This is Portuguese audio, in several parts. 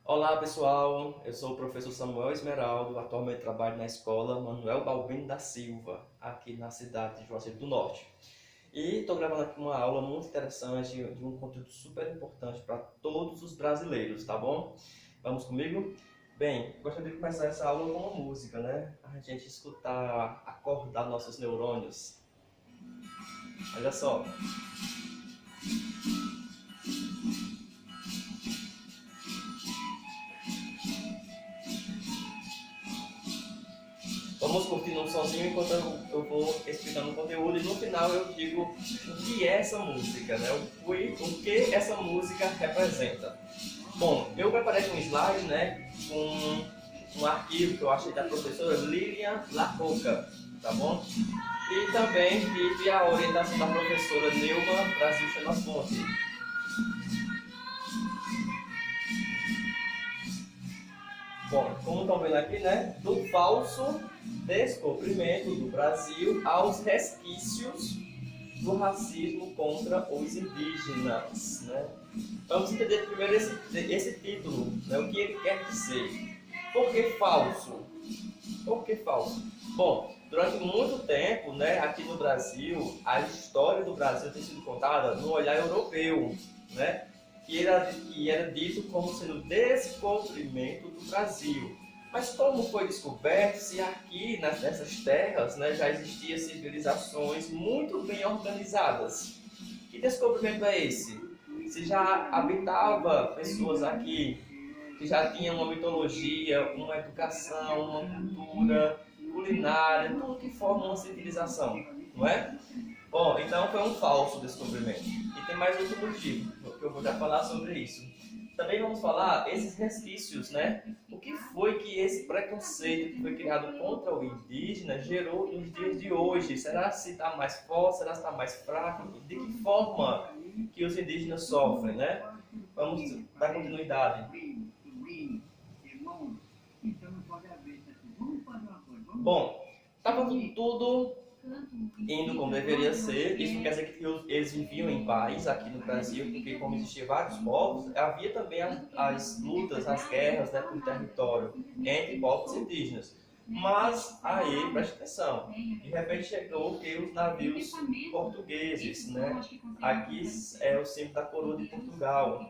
Olá pessoal, eu sou o professor Samuel Esmeraldo, atualmente trabalho na escola Manuel Balbino da Silva, aqui na cidade de Juazeiro do Norte. E estou gravando aqui uma aula muito interessante de um conteúdo super importante para todos os brasileiros, tá bom? Vamos comigo? Bem, gostaria de começar essa aula com uma música, né? A gente escutar, acordar nossos neurônios. Olha só. Vamos curtindo um sonzinho enquanto eu vou explicando o conteúdo e no final eu digo o que é essa música, né? O que essa música representa. Bom, eu preparei um slide, né, com um arquivo que eu achei da professora Lilian Lacoca, tá bom? E também tive a orientação da professora Neuma Brasil Xenofonte. Bom, como estão vendo aqui, né, do falso descobrimento do Brasil aos resquícios do racismo contra os indígenas, né? Vamos entender primeiro esse título, né, o que ele quer dizer. Por que falso? Por que falso? Bom, durante muito tempo, né, aqui no Brasil, a história do Brasil tem sido contada no olhar europeu, né? Que era dito como sendo o descobrimento do Brasil. Mas como foi descoberto se aqui nessas terras, né, já existiam civilizações muito bem organizadas? Que descobrimento é esse? Se já habitava pessoas aqui que já tinham uma mitologia, uma educação, uma cultura, culinária, tudo que forma uma civilização, não é? Bom, então foi um falso descobrimento. E tem mais outro motivo, que eu vou já falar sobre isso. Também vamos falar esses resquícios, né? O que foi que esse preconceito que foi criado contra o indígena gerou nos dias de hoje? Será se está mais forte? Será se está mais fraco? De que forma que os indígenas sofrem, né? Vamos dar continuidade. Bom, estava tudo indo como deveria ser. Isso quer dizer que eles viviam em paz aqui no Brasil, porque como existiam vários povos, havia também as lutas, as guerras, né, por território entre povos indígenas. Mas aí, preste atenção, de repente chegou que os navios portugueses, né? Aqui é o símbolo da coroa de Portugal.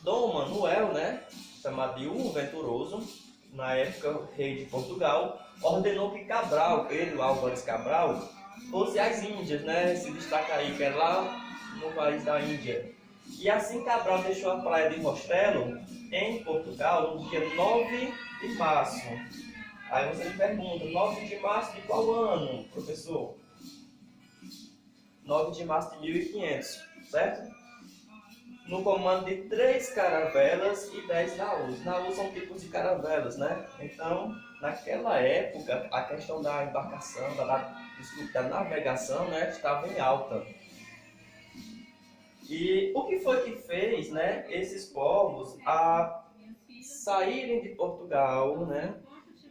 Dom Manuel, né, chamado de O Venturoso, na época rei de Portugal, ordenou que Cabral, Pedro Álvares Cabral, fosse às Índias, né, se destaca aí, que é lá no país da Índia. E assim Cabral deixou a praia de Mostelo, em Portugal, no dia 9 de março. Aí você me pergunta, 9 de março de qual ano, professor? 9 de março de 1500, certo? No comando de 3 caravelas e 10 naus. Naus são tipos de caravelas, né? Então, naquela época, a questão da embarcação, da navegação, né, estava em alta. E o que foi que fez, né, esses povos a saírem de Portugal, né,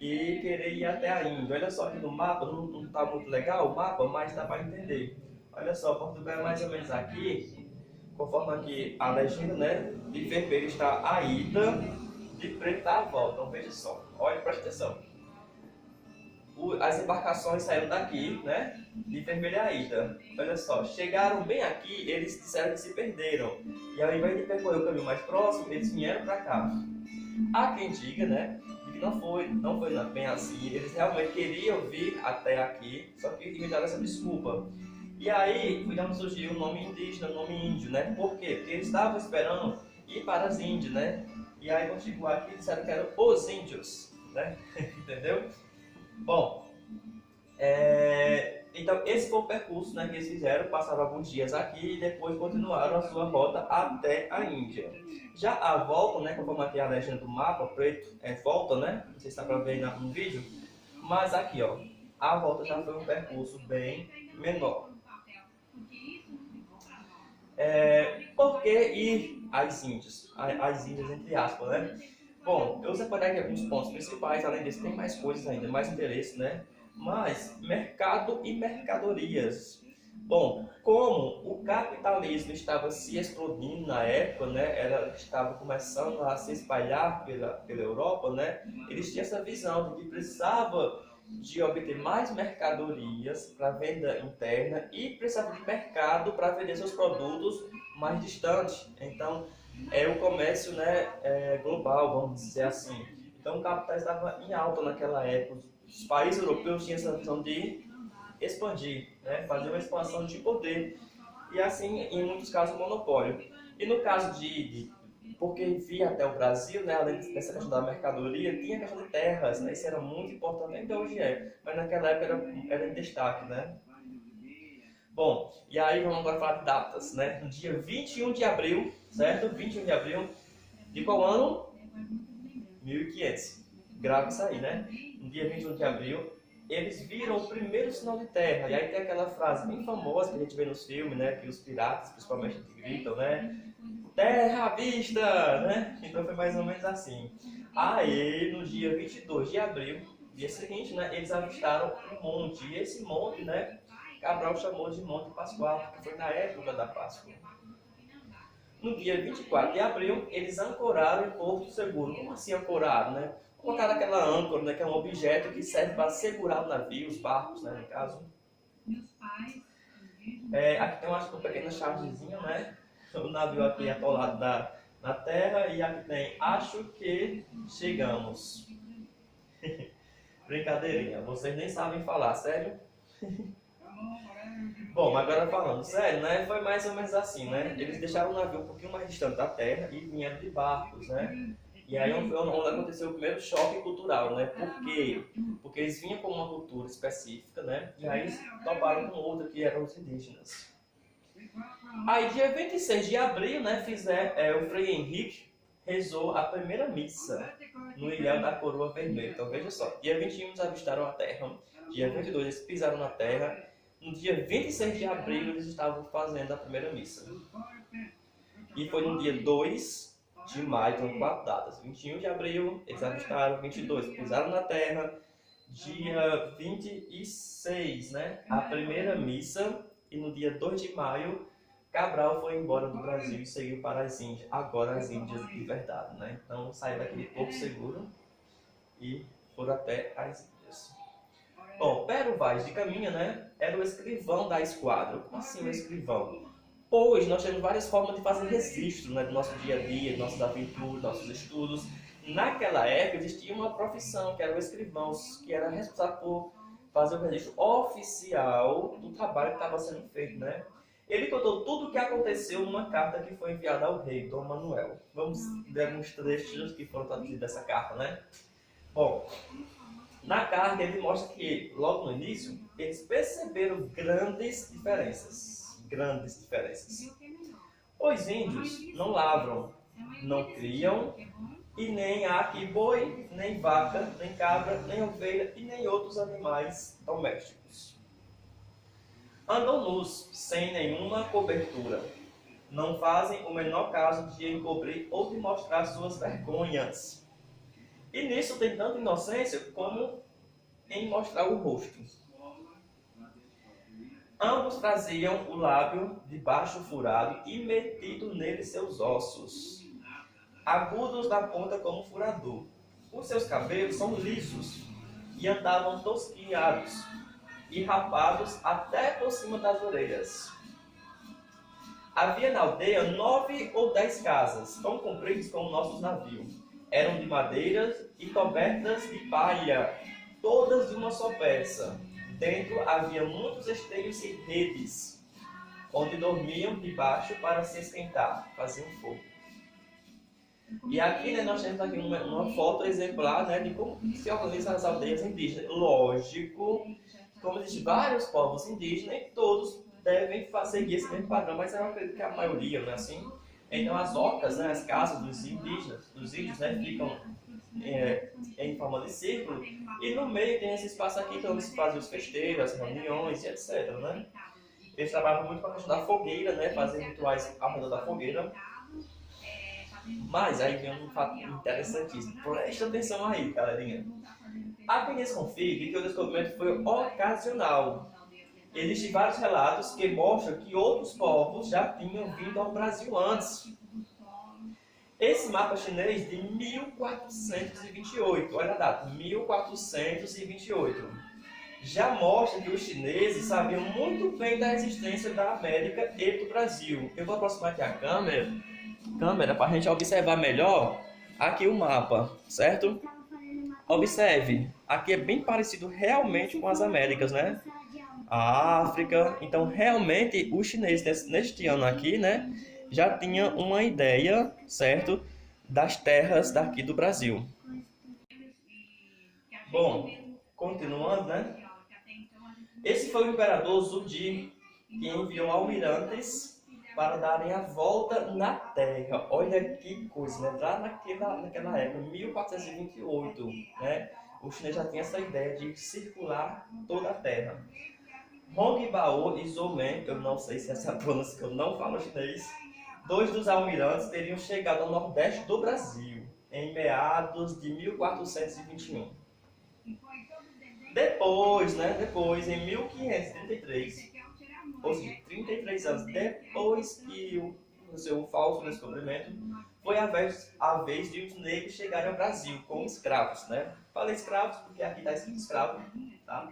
e querer ir até a Índia? Olha só aqui no mapa, não está muito legal o mapa, mas dá para entender. Olha só, Portugal é mais ou menos aqui. Conforme aqui a legenda, né, de vermelho está a ida, de preto está a volta. Então veja só, olha, presta atenção. As embarcações saíram daqui, né, de vermelho a ida. Olha só, chegaram bem aqui, eles disseram que se perderam. E ao invés de percorrer o caminho mais próximo, eles vieram para cá. Há quem diga, né, que não foi bem assim. Eles realmente queriam vir até aqui, só que inventaram essa desculpa. E aí, foi onde surgiu o nome indígena, o nome índio, né? Por quê? Porque eles estavam esperando ir para as Índias, né? E aí, quando chegou aqui, disseram que eram os índios, né? Entendeu? Bom, então esse foi o percurso, né, que eles fizeram, passaram alguns dias aqui e depois continuaram a sua rota até a Índia. Já a volta, né, conforme aqui a legenda do mapa, preto, volta, né? Não sei se dá para ver no vídeo, mas aqui, ó, a volta já foi um percurso bem menor. Por que ir às Índias? Às Índias, entre aspas, né? Bom, eu separei aqui alguns pontos principais, além disso tem mais coisas ainda, mais interesse, né? Mas, mercado e mercadorias. Bom, como o capitalismo estava se explodindo na época, né, estava começando a se espalhar pela Europa, né, eles tinham essa visão de que precisava de obter mais mercadorias para venda interna e precisava de mercado para vender seus produtos mais distantes. Então, é o comércio, né, global, vamos dizer assim. Então, o capital estava em alta naquela época. Os países europeus tinham essa visão de expandir, né? Fazer uma expansão de poder e assim, em muitos casos, monopólio. E no caso porque via até o Brasil, né, além dessa questão da mercadoria, tinha a questão de terras, né? Isso era muito importante, ainda hoje é, mas naquela época era em destaque, né? Bom, e aí vamos agora falar de datas, né? No dia 21 de abril, certo? 21 de abril de qual ano? 1500. Grave isso aí, né? No dia 21 de abril, eles viram o primeiro sinal de terra. E aí tem aquela frase bem famosa que a gente vê nos filmes, né? Que os piratas, principalmente, gritam, né? Terra à vista, né? Então foi mais ou menos assim. Aí, no dia 22 de abril, dia seguinte, né? Eles avistaram um monte. E esse monte, né? Cabral chamou de Monte Pascoal, que foi na época da Páscoa. No dia 24 de abril, eles ancoraram em Porto Seguro. Como assim ancoraram, né? Colocaram aquela âncora, né, que é um objeto que serve para segurar o navio, os barcos, né, no caso. Aqui tem uma pequena chargezinha, né? O navio aqui é atolado na terra e aqui tem acho que chegamos. Brincadeirinha, vocês nem sabem falar, sério? Bom, agora falando sério, né? Foi mais ou menos assim, né? Eles deixaram o navio um pouquinho mais distante da terra e vieram de barcos, né? E aí onde aconteceu o primeiro choque cultural, né? Por quê? Porque eles vinham com uma cultura específica, né? E aí toparam com outra que eram os indígenas. Aí dia 26 de abril, né? O Frei Henrique rezou a primeira missa no ilhéu da Coroa Vermelha. Então veja só, dia 21 eles avistaram a terra, dia 22 eles pisaram na terra, no dia 26 de abril eles estavam fazendo a primeira missa. E foi no dia 2 de maio, então 4 datas. 21 de abril, eles avistaram, 22, pisaram na terra. Dia 26, né? A primeira missa. E no dia 2 de maio, Cabral foi embora do Brasil e seguiu para as Índias. Agora as Índias de verdade, né? Então saiu daquele Porto Seguro e foram até as Índias. Bom, Pero Vaz de Caminha, né? Era o escrivão da esquadra. Como assim o escrivão? Hoje nós temos várias formas de fazer registro, né, do nosso dia a dia, de nossas aventuras, nossos estudos. Naquela época existia uma profissão que era o escrivão, que era responsável por fazer o registro oficial do trabalho que estava sendo feito, né? Ele contou tudo o que aconteceu numa carta que foi enviada ao rei, Dom Manuel. Vamos ver alguns trechos que foram traduzidos dessa carta, né? Bom, na carta ele mostra que, logo no início, eles perceberam grandes diferenças. Os índios não lavram, não criam, e nem há aqui boi, nem vaca, nem cabra, nem ovelha e nem outros animais domésticos. Andam nus, sem nenhuma cobertura. Não fazem o menor caso de encobrir ou de mostrar suas vergonhas. E nisso tem tanta inocência como em mostrar o rosto. Ambos traziam o lábio de baixo furado e metido nele seus ossos, agudos na ponta como furador. Os seus cabelos são lisos e andavam tosquiados e rapados até por cima das orelhas. Havia na aldeia 9 ou 10 casas, tão compridas como nossos navios. Eram de madeira e cobertas de palha, todas de uma só peça. Dentro havia muitos esteios e redes, onde dormiam debaixo para se esquentar, faziam fogo. E aqui, né, nós temos aqui uma foto exemplar, né, de como se organizam as aldeias indígenas. Lógico, como existem vários povos indígenas, e todos devem seguir esse mesmo padrão, mas eu acredito que a maioria, não é assim? Então as ocas, né, as casas dos indígenas, dos índios, né, ficam em forma de círculo, e no meio tem esse espaço aqui que onde se fazem os festeiros, as reuniões e etc, né? Eles trabalham muito com a questão da fogueira, né, fazem rituais ao redor da fogueira. Mas aí vem um fato interessantíssimo. Presta atenção aí, galerinha. Há quem desconfie que o descobrimento foi ocasional. Existem vários relatos que mostram que outros povos já tinham vindo ao Brasil antes. Esse mapa chinês de 1428, olha a data, 1428, já mostra que os chineses sabiam muito bem da existência da América e do Brasil. Eu vou aproximar aqui a câmera para a gente observar melhor aqui o mapa, certo? Observe, aqui é bem parecido realmente com as Américas, né? A África. Então, realmente, os chineses neste ano aqui, né, já tinham uma ideia, certo, das terras daqui do Brasil. Bom, continuando, né? Esse foi o imperador Zhuge, que enviou almirantes para darem a volta na Terra. Olha que coisa, né? Lá naquela época, 1428, né? O chinês já tinha essa ideia de circular toda a Terra. Hongbao e Zhoumen, eu não sei se essa é a pronúncia, que eu não falo chinês, dois dos almirantes teriam chegado ao nordeste do Brasil em meados de 1421. Depois, em 1533, ou seja, 33 anos depois que o seu falso descobrimento, foi a vez de os negros chegarem ao Brasil como escravos, né? Falei escravos porque aqui está escrito escravo, tá?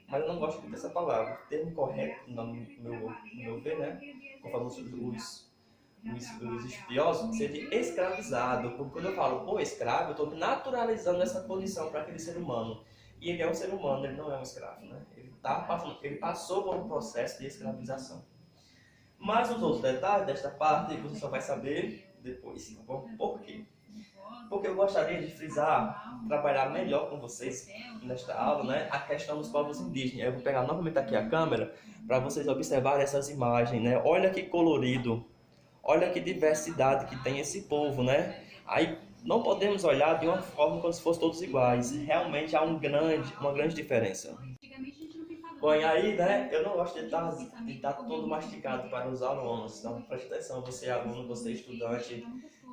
Mas eu não gosto muito dessa palavra. O termo correto, no meu ver, né? Conforme os estudiosos, seria escravizado. Porque quando eu falo escravo, eu estou naturalizando essa condição para aquele ser humano. E ele é um ser humano, ele não é um escravo, né? Ele passou por um processo de escravização. Mas os outros detalhes desta parte você só vai saber depois, tá bom? Por quê? Porque eu gostaria de frisar, trabalhar melhor com vocês nesta aula, né, a questão dos povos indígenas. Eu vou pegar novamente aqui a câmera para vocês observarem essas imagens, né? Olha que colorido, olha que diversidade que tem esse povo, né? Aí não podemos olhar de uma forma como se fossem todos iguais. Realmente há uma grande diferença. Bom, aí, né, eu não gosto de estar todo mastigado para os alunos. Então, preste atenção, você aluno, você estudante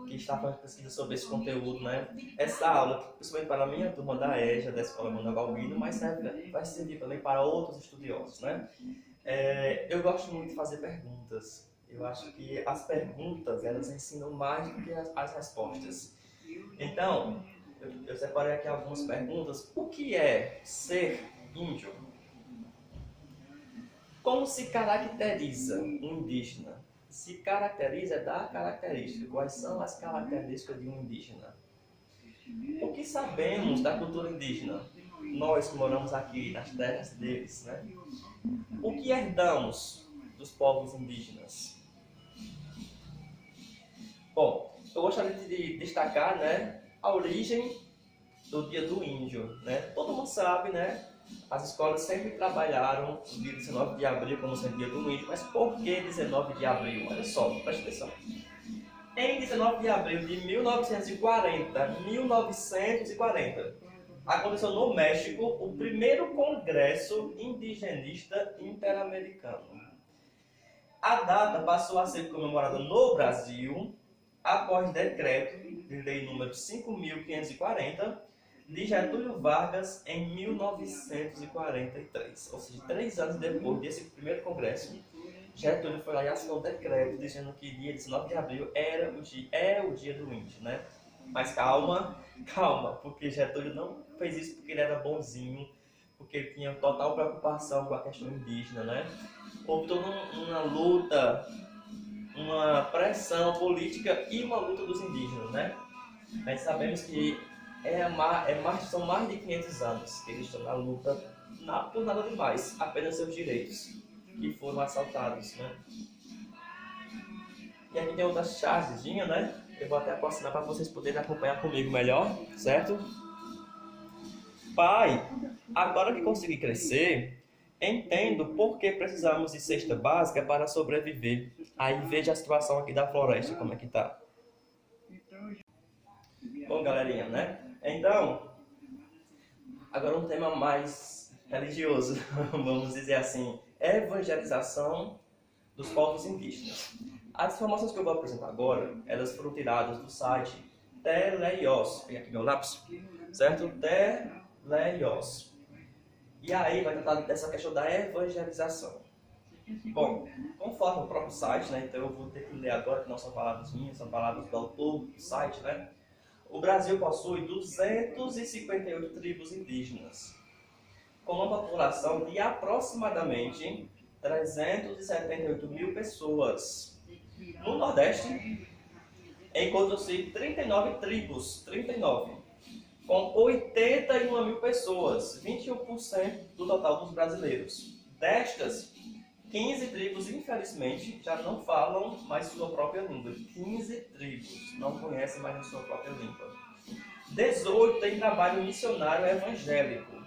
que está fazendo pesquisa sobre esse conteúdo, né? Essa aula, principalmente para a minha turma da EJA, da Escola Manuel Balbino, mas vai servir também para outros estudiosos, né? Eu gosto muito de fazer perguntas. Eu acho que as perguntas, elas ensinam mais do que as respostas. Então, eu separei aqui algumas perguntas. O que é ser índio? Como se caracteriza um indígena? Se caracteriza é dar características. Quais são as características de um indígena? O que sabemos da cultura indígena? Nós que moramos aqui nas terras deles, né? O que herdamos dos povos indígenas? Bom, eu gostaria de destacar, né, a origem do Dia do Índio, né? Todo mundo sabe, né? As escolas sempre trabalharam o dia 19 de abril como sendo Dia do Índio, mas por que 19 de abril? Olha só, presta atenção. Em 19 de abril de 1940, aconteceu no México o primeiro Congresso Indigenista Interamericano. A data passou a ser comemorada no Brasil após decreto de lei número 5.540 de Getúlio Vargas em 1943. Ou seja, 3 anos depois desse primeiro congresso, Getúlio foi lá e assinou um decreto dizendo que dia 19 de abril é o dia do índio, né? Mas calma, porque Getúlio não fez isso porque ele era bonzinho, porque ele tinha total preocupação com a questão indígena, né? Houve toda uma luta, uma pressão política e uma luta dos indígenas, né? Mas sabemos que são mais de 500 anos que eles estão na luta por nada demais, apenas seus direitos, que foram assaltados, né? E aqui tem outra chargezinha, né? Eu vou até aproximar para vocês poderem acompanhar comigo melhor, certo? Pai, agora que consegui crescer, entendo por que precisamos de cesta básica para sobreviver. Aí veja a situação aqui da floresta, como é que tá. Bom, galerinha, né? Então, agora um tema mais religioso, vamos dizer assim, evangelização dos povos indígenas. As informações que eu vou apresentar agora, elas foram tiradas do site Teleios, peguei aqui meu lápis, certo? Teleios. E aí vai tratar dessa questão da evangelização. Bom, conforme o próprio site, né, então eu vou ter que ler agora, que não são palavras minhas, são palavras do autor do site, né? O Brasil possui 258 tribos indígenas, com uma população de aproximadamente 378 mil pessoas. No Nordeste, encontram-se 39 tribos, 39, com 81 mil pessoas, 21% do total dos brasileiros. Destas, 15 tribos, infelizmente, já não falam mais sua própria língua. 15 tribos não conhecem mais a sua própria língua. 18 têm trabalho missionário evangélico.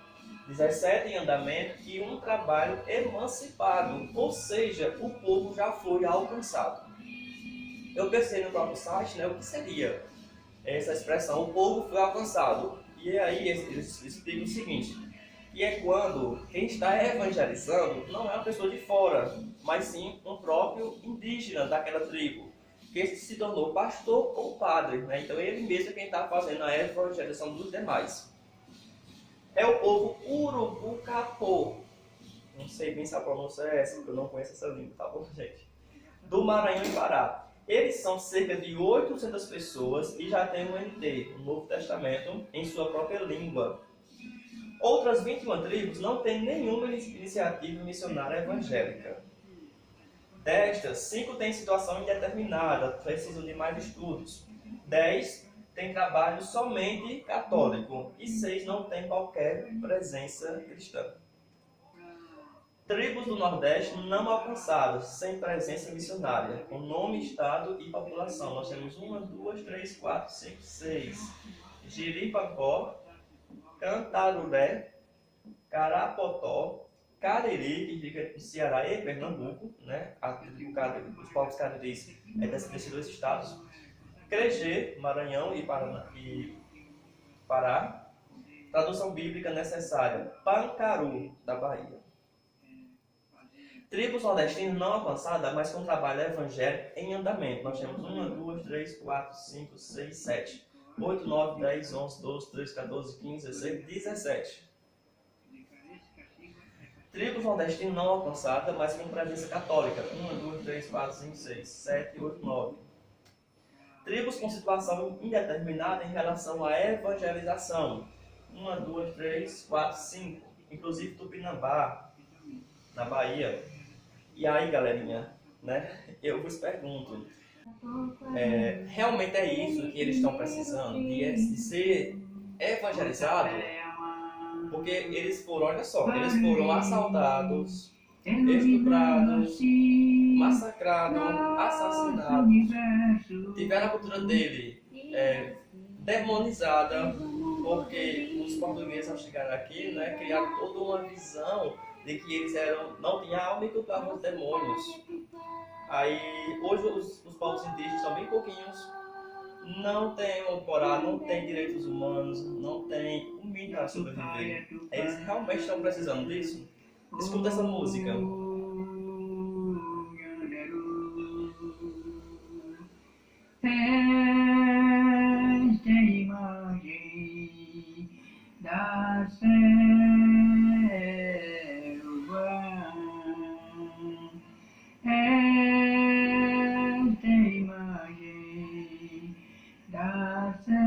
17 em andamento e um trabalho emancipado, ou seja, o povo já foi alcançado. Eu pensei no próprio site, né, o que seria essa expressão, o povo foi alcançado. E aí eles explicam o seguinte, que é quando quem está evangelizando não é uma pessoa de fora, mas sim um próprio indígena daquela tribo, que se tornou pastor ou padre, né? Então ele mesmo é quem está fazendo a evangelização dos demais. É o povo Urubucapô, não sei bem se a pronúncia é essa, porque eu não conheço essa língua, tá bom, gente? Do Maranhão e Pará. Eles são cerca de 800 pessoas e já têm um NT, o Novo Testamento, em sua própria língua. Outras 21 tribos não têm nenhuma iniciativa missionária evangélica. Destas, 5 têm situação indeterminada, precisam de mais estudos. 10 têm trabalho somente católico e 6 não têm qualquer presença cristã. Tribos do Nordeste não alcançadas, sem presença missionária, com nome, estado e população. Nós temos 1, 2, 3, 4, 5, 6. Jiripacó, Cantaruré, Carapotó, Cariri, que fica no Ceará e Pernambuco, né? Os povos cariris desses 2 estados. Cregê, Maranhão e Pará. Tradução bíblica necessária. Pancaru, da Bahia. Tribos nordestinas não alcançadas, mas com trabalho evangélico em andamento. Nós temos 1, 2, 3, 4, 5, 6, 7, 8, 9, 10, 11, 12, 13, 14, 15, 16, 17. Tribos nordestinas não alcançadas, mas com presença católica. 1, 2, 3, 4, 5, 6, 7, 8, 9. Tribos com situação indeterminada em relação à evangelização. 1, 2, 3, 4, 5. Inclusive Tupinambá, na Bahia. E aí, galerinha, né? Eu vos pergunto, realmente é isso que eles estão precisando, de ser evangelizado? Porque eles foram, olha só, eles foram assaltados, estuprados, massacrados, assassinados, tiveram a cultura dele demonizada, porque os portugueses ao chegar aqui, né, criaram toda uma visão de que eles não tinham alma e culpavam os demônios. Aí, hoje os povos indígenas são bem pouquinhos, não têm onde morar, não têm direitos humanos, não têm um mínimo para sobreviver. Eles realmente estão precisando disso? Escuta essa música. Esta imagem da selva, esta imagem da selva.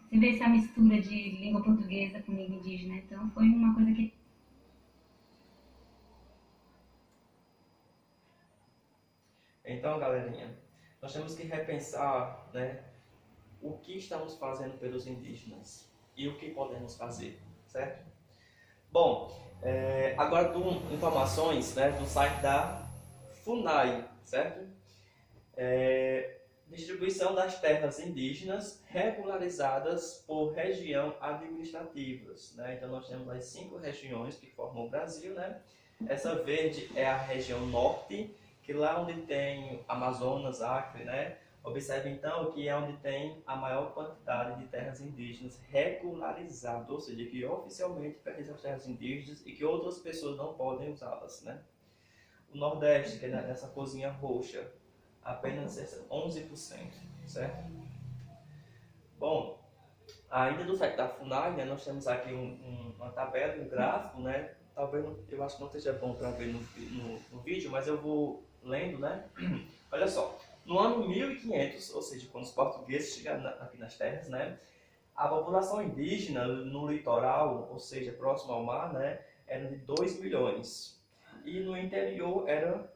Você vê essa mistura de língua portuguesa com língua indígena, então foi uma coisa que... Então, galerinha, nós temos que repensar, né, o que estamos fazendo pelos indígenas e o que podemos fazer, certo? Bom, agora informações, né, do site da FUNAI, certo? Distribuição das terras indígenas regularizadas por região administrativas, né? Então nós temos as 5 regiões que formam o Brasil, né? Essa verde é a região norte, que lá onde tem Amazonas, Acre, né? Observe então que é onde tem a maior quantidade de terras indígenas regularizadas, ou seja, que oficialmente pertencem às terras indígenas e que outras pessoas não podem usá-las, né? O Nordeste, que é nessa cozinha roxa, apenas 11%, certo? Bom, Ainda do site da FUNAI, né, nós temos aqui uma tabela, um gráfico, né? Talvez eu acho que não esteja bom para ver no vídeo, mas eu vou lendo, né? Olha só, no ano 1500, ou seja, quando os portugueses chegaram aqui nas terras, né? A população indígena no litoral, ou seja, próximo ao mar, né? Era de 2 milhões. E no interior era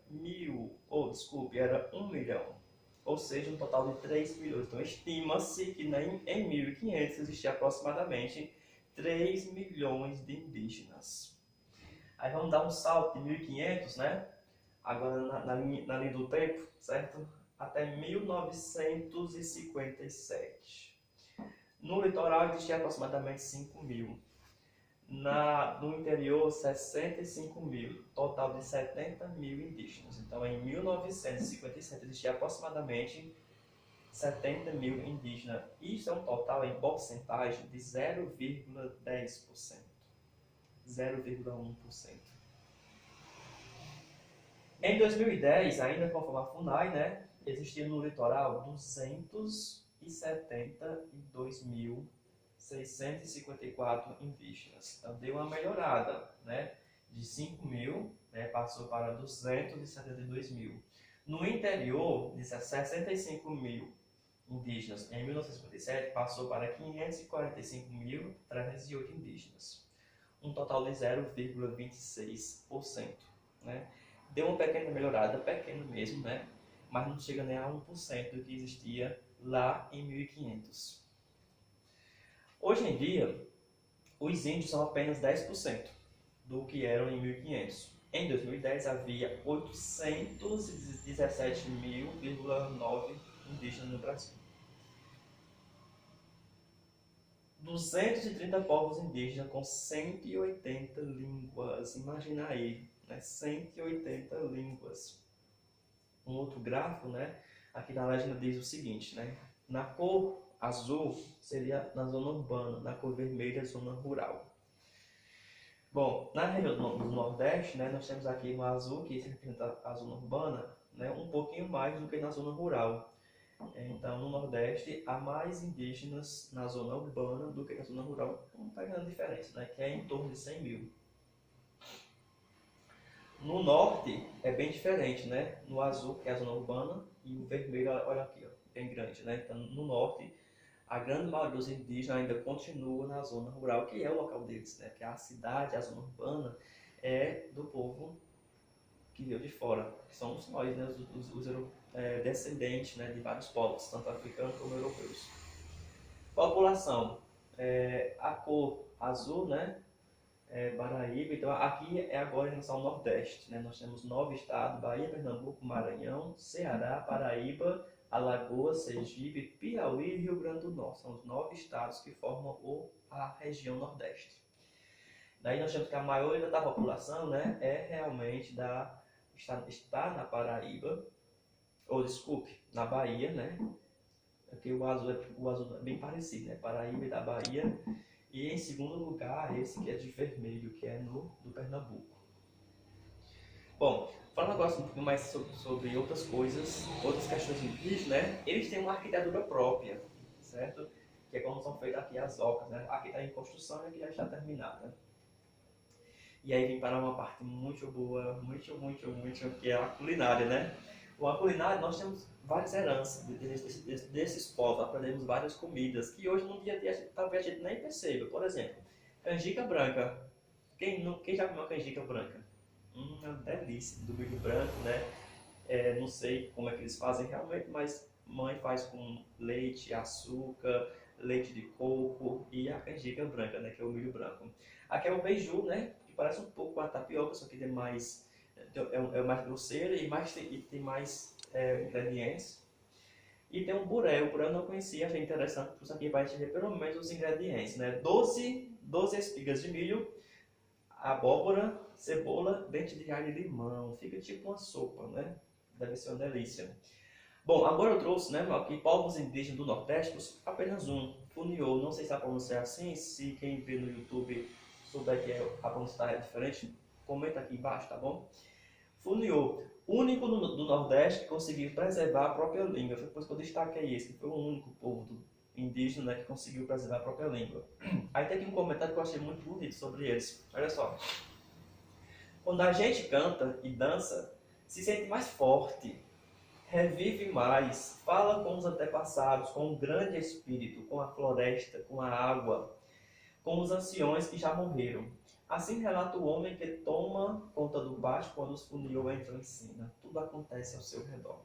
era 1 milhão. Ou seja, um total de 3 milhões. Então, estima-se que em 1500 existia aproximadamente 3 milhões de indígenas. Aí vamos dar um salto de 1500, né? Agora na linha do tempo, certo? Até 1957. No litoral existia aproximadamente 5 mil. No interior, 65 mil, total de 70 mil indígenas. Então, em 1957, existia aproximadamente 70 mil indígenas. Isso é um total em porcentagem de 0,10%. 0,1%. Em 2010, ainda conforme a FUNAI, né, existia no litoral 272.654 indígenas. Então deu uma melhorada, né? De 5 mil, né, passou para 272 mil. No interior, de 65 mil indígenas em 1957, passou para 545.308 indígenas. Um total de 0,26%. Né? Deu uma pequena melhorada, pequena mesmo, né? Mas não chega nem a 1% do que existia lá em 1500. Hoje em dia, os índios são apenas 10% do que eram em 1500. Em 2010 havia 817.009 indígenas no Brasil. 230 povos indígenas com 180 línguas. Imagina aí, né? 180 línguas. Um outro gráfico, né? Aqui na legenda diz o seguinte, né? Na cor azul seria na zona urbana, na cor vermelha, zona rural. Bom, na região do Nordeste, né, nós temos aqui no azul, que representa a zona urbana, né, um pouquinho mais do que na zona rural. Então, no Nordeste, há mais indígenas na zona urbana do que na zona rural. Não está grande diferença, né, que é em torno de 100 mil. No Norte, é bem diferente, né? No azul, que é a zona urbana, e o vermelho, olha aqui, ó, bem grande, né? Então, no Norte, a grande maioria dos indígenas ainda continua na zona rural, que é o local deles, né? Que a cidade, a zona urbana, é do povo que veio de fora, que somos nós, né? Os descendentes, né? De vários povos, tanto africanos como europeus. População, a cor azul, né? Paraíba, então aqui é agora em relação ao Nordeste, né? Nós temos 9 estados: Bahia, Pernambuco, Maranhão, Ceará, Paraíba, Alagoas, Sergipe, Piauí e Rio Grande do Norte. São os 9 estados que formam a região Nordeste. Daí nós temos que a maioria da população, né, realmente está na Paraíba, ou desculpe, na Bahia, né? Aqui o azul é bem parecido, né? Paraíba e da Bahia. E em segundo lugar, esse que é de vermelho, que é do Pernambuco. Bom, falando agora um pouquinho mais sobre outras coisas, outras questões indígenas, né? Eles têm uma arquitetura própria, certo? Que é como são feitas aqui as ocas, né? Aqui está em construção e aqui já está terminada. E aí vem para uma parte muito boa, muito, que é a culinária, né? Com a culinária nós temos várias heranças desses povos, aprendemos várias comidas que hoje no dia a dia talvez a gente nem perceba. Por exemplo, canjica branca. Quem já comeu canjica branca? É uma delícia, do milho branco, né? Não sei como é que eles fazem realmente, mas mãe faz com leite, açúcar, leite de coco e a canjica branca, né? Que é o milho branco. Aqui é o beiju, né? Que parece um pouco a tapioca, só que tem mais... É mais grosseira e tem mais ingredientes. E tem um buré. O buré eu não conhecia, achei interessante, por isso aqui vai ver pelo menos os ingredientes, né? 12 espigas de milho, abóbora, cebola, dente de alho e limão. Fica tipo uma sopa, né? Deve ser uma delícia. Bom, agora eu trouxe, né, aqui povos indígenas do Nordeste, apenas um, Funiô. Não sei se a pronúncia é assim, se quem vê no YouTube souber que a pronúncia é diferente, comenta aqui embaixo, tá bom? Funiô, único do Nordeste que conseguiu preservar a própria língua. Foi por isso que eu destaquei esse, que foi o único povo indígena, né, que conseguiu preservar a própria língua. Aí tem aqui um comentário que eu achei muito bonito sobre eles. Olha só. Quando a gente canta e dança, se sente mais forte, revive mais, fala com os antepassados, com o grande espírito, com a floresta, com a água, com os anciões que já morreram. Assim relata o homem que toma conta do baixo quando os funil entram em cima. Tudo acontece ao seu redor.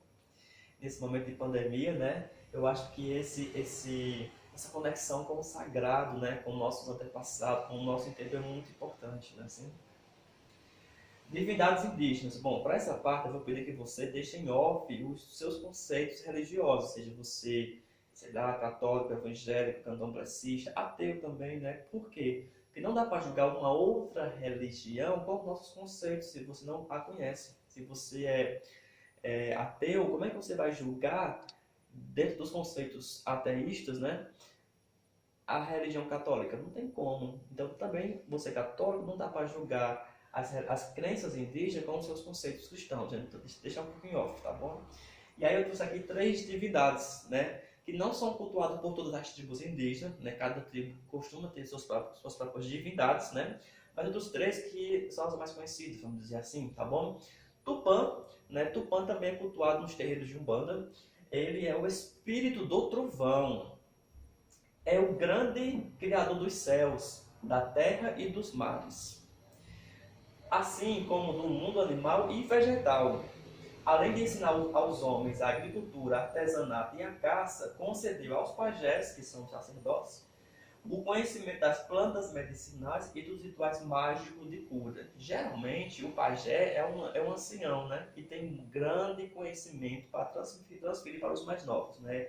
Nesse momento de pandemia, né, eu acho que essa conexão com o sagrado, né, com nossos antepassados, com o nosso interior é muito importante, né, assim. Divindades indígenas. Bom, para essa parte eu vou pedir que você deixe em off os seus conceitos religiosos, seja você, sei lá, católico, evangélico, candomblessista, ateu também, né? Por quê? Porque não dá para julgar uma outra religião com os nossos conceitos, se você não a conhece. Se você é ateu, como é que você vai julgar, dentro dos conceitos ateístas, né, a religião católica? Não tem como. Então também, você católico, não dá para julgar as crenças indígenas com os seus conceitos cristãos. Gente, então, deixa um pouquinho off, tá bom? E aí eu trouxe aqui 3 divindades, né, que não são cultuadas por todas as tribos indígenas, né, cada tribo costuma ter suas próprias divindades, né, mas eu trouxe 3 que são as mais conhecidas, vamos dizer assim, tá bom? Tupã, né, Tupã também é cultuado nos terreiros de Umbanda. Ele é o espírito do trovão, é o grande criador dos céus, da terra e dos mares, assim como do mundo animal e vegetal. Além de ensinar aos homens a agricultura, artesanato e a caça, concedeu aos pajés, que são os sacerdotes, o conhecimento das plantas medicinais e dos rituais mágicos de cura. Geralmente, o pajé é um ancião, né, que tem um grande conhecimento para transferir para os mais novos, né?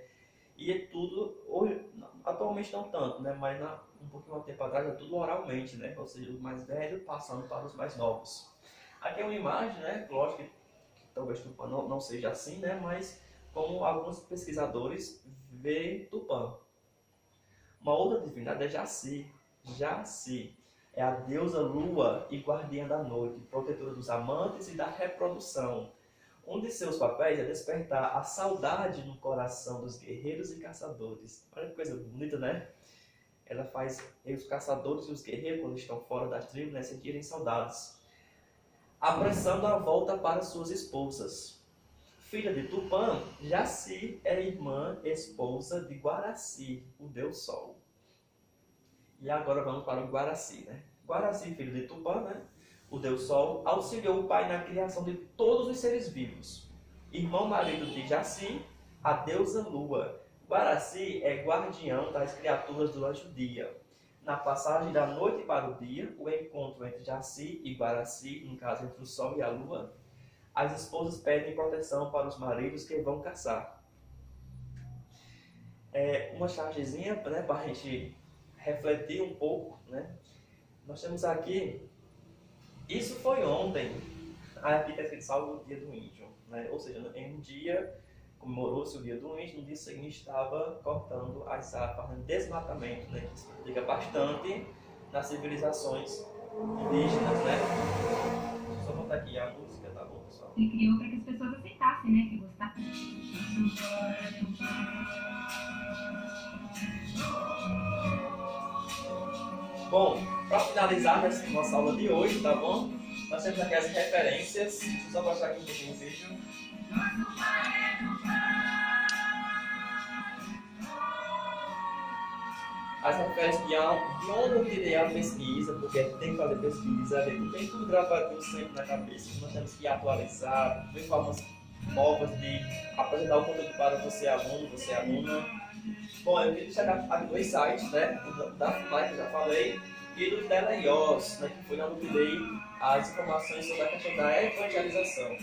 E é tudo, hoje, atualmente não tanto, né, mas um pouquinho de tempo atrás é tudo oralmente, né? Ou seja, os mais velhos passando para os mais novos. Aqui é uma imagem, né? Lógico que talvez Tupã não seja assim, né? Mas como alguns pesquisadores veem Tupã. Uma outra divindade é Jaci. Jaci é a deusa lua e guardiã da noite, protetora dos amantes e da reprodução. Um de seus papéis é despertar a saudade no coração dos guerreiros e caçadores. Olha que coisa bonita, né? Ela faz os caçadores e os guerreiros, quando estão fora das tribos, né, sentirem saudades, apressando a volta para suas esposas. Filha de Tupã, Jaci é irmã, esposa de Guaraci, o deus Sol. E agora vamos para o Guaraci, né? Guaraci, filho de Tupã, né, o deus Sol, auxiliou o pai na criação de todos os seres vivos. Irmão marido de Jaci, a deusa Lua. Guaraci é guardião das criaturas durante o dia. Na passagem da noite para o dia, o encontro entre Jaci e Guaraci, no caso entre o Sol e a Lua, as esposas pedem proteção para os maridos que vão caçar. Uma chargezinha, né, para a gente refletir um pouco, né? Nós temos aqui, isso foi ontem, aqui está escrito salvo o dia do índio, né? Ou seja, em um dia comemorou-se o dia do índio, no dia seguinte estava cortando as árvores, fazendo desmatamento, né? Que se explica bastante nas civilizações indígenas, né? Só botar aqui a música, tá bom, pessoal? Ele criou para que as pessoas aceitassem, né? Que gostassem. Bom, para finalizar essa nossa aula de hoje, tá bom? Nós temos aqui as referências. Deixa eu só mostrar aqui um pouquinho o vídeo. As referências de onde eu tirei a pesquisa, porque tem que fazer pesquisa, tem tudo gravado sempre na cabeça. Nós temos que atualizar, ver formas novas de apresentar o conteúdo para você, aluno, você, aluna. Bom, eu queria deixar aqui 2 sites, né? O da FUNAI, que eu já falei, e do Teleios, né? Que foi onde eu tirei as informações sobre a questão da evangelização.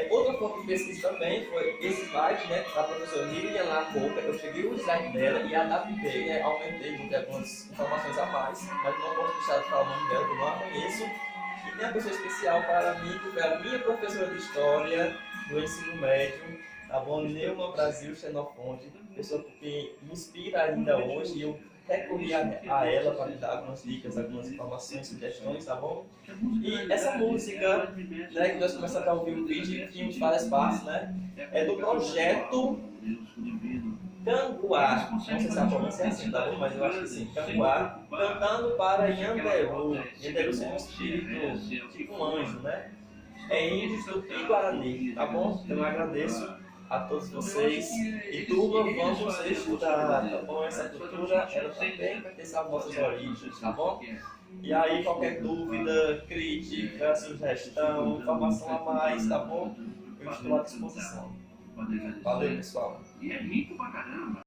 Outra fonte de pesquisa também foi esse slide, né, da professora Lilian Lacoca. Eu peguei o slide dela e adaptei, né, aumentei, botei algumas informações a mais, mas não posso deixar de falar o nome dela, que eu não a conheço. E tem uma pessoa especial para mim, que foi a minha professora de História do ensino médio, tá bom? Neuma Brasil Xenofonte, pessoa que me inspira ainda hoje, e eu recorri a ela para me dar algumas dicas, algumas informações, sugestões, tá bom? E essa música, né, que nós começamos a ouvir o vídeo, que tínhamos várias partes, né, é do projeto Canguá, não sei se a pronúncia é assim, tá bom? Mas eu acho que sim. Canguá, cantando para Yanderu. Yanderu seria um espírito, tipo um anjo, né? É índios do Pi-Guarani, tá bom? Então eu agradeço a todos vocês. E turma, vamos estudar, tá bom? Essa cultura, ela também pertence às nossas origens, tá bom? E aí, qualquer dúvida, crítica, sugestão, informação a mais, tá bom? Eu estou à disposição. Valeu, pessoal. E é rico pra caramba.